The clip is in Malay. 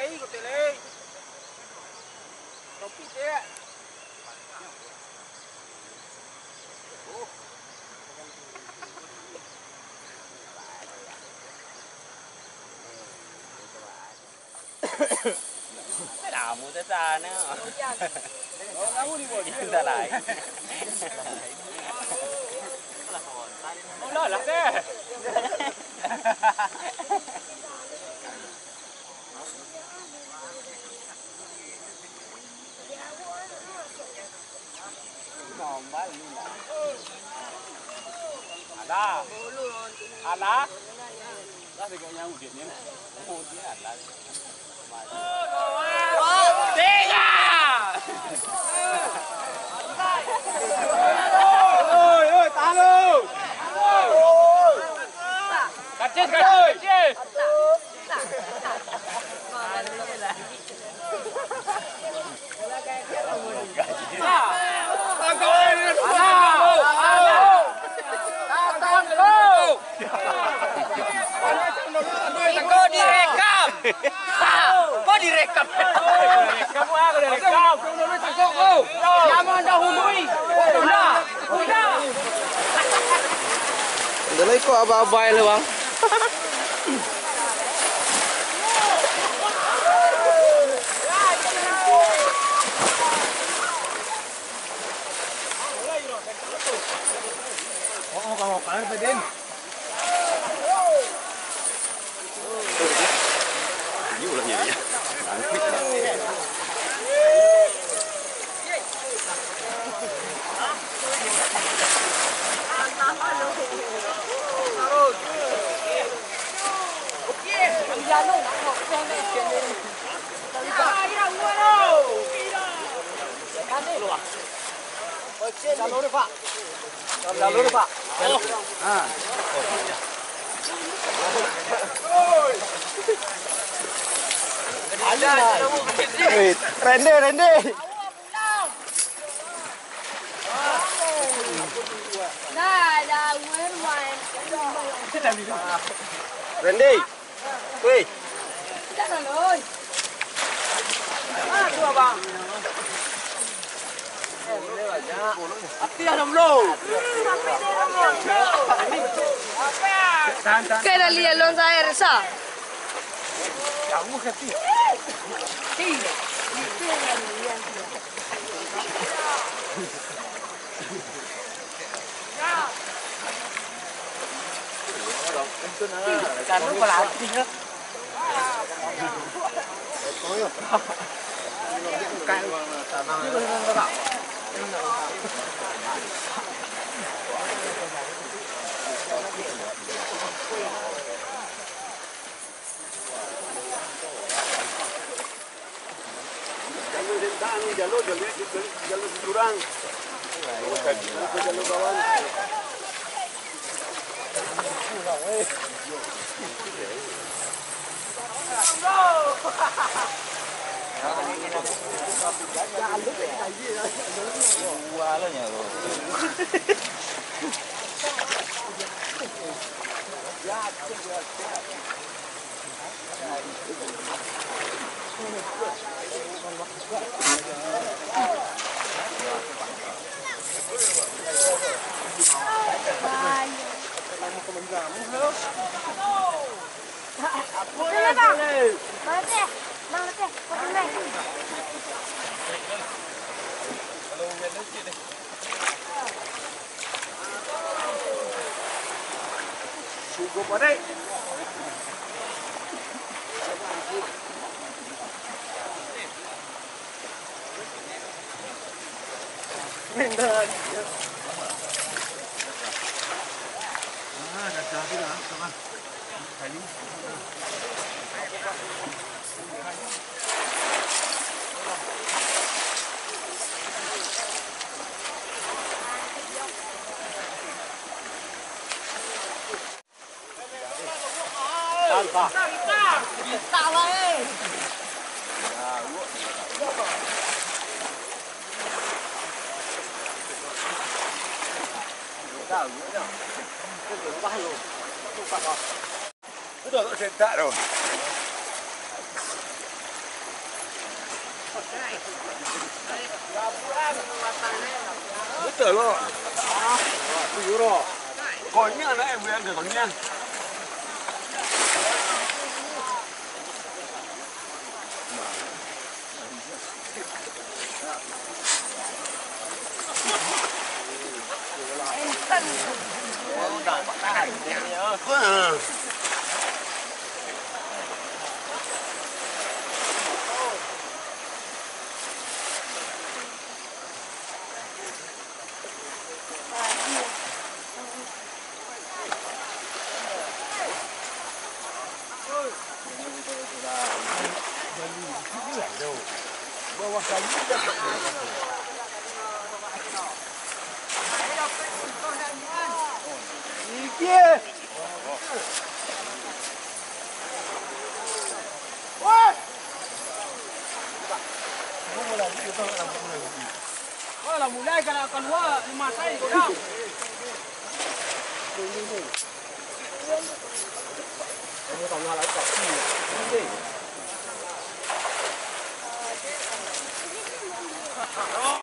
lấy của tele nó pít đấy cái nào mua tới xa nữa ta lại không là thế ada ada lah dekat yang udah ni oh dia ada tiga ôi ta luôn cắt chết kok direkam? Kamu aku direkam. Jangan dahului. Udah. Udah lagi kok abai lah bang. Oh, kamu kalah Pedin. Dữ lắm nhỉ? Đáng khích lắm. Jalur deh Pak. Jalur deh Pak. Ah. Ada. Rende. Dah, main. Rende. Woi. Jangan loh. Ah, tua bang. Hati dalam lo. Kena lihat lon saya rasa. Kamu hati. Tidak. Kan lu pelatih kan? Jalur jurang. Jalur bawah. Qua đó nhà rồi. Cukup ada. Mendan. Dah jadi dah, teman. Kali. Tanpa. Kita lah. Tahu ya. Itu bahaya loh. Tuh Pak. Udah sentak dong. Betul loh. Euro. Konya lah yang bilang konya. Lah mulai kalau keluar 5 sai kau dah. Kamu tak nak lagi tak sih.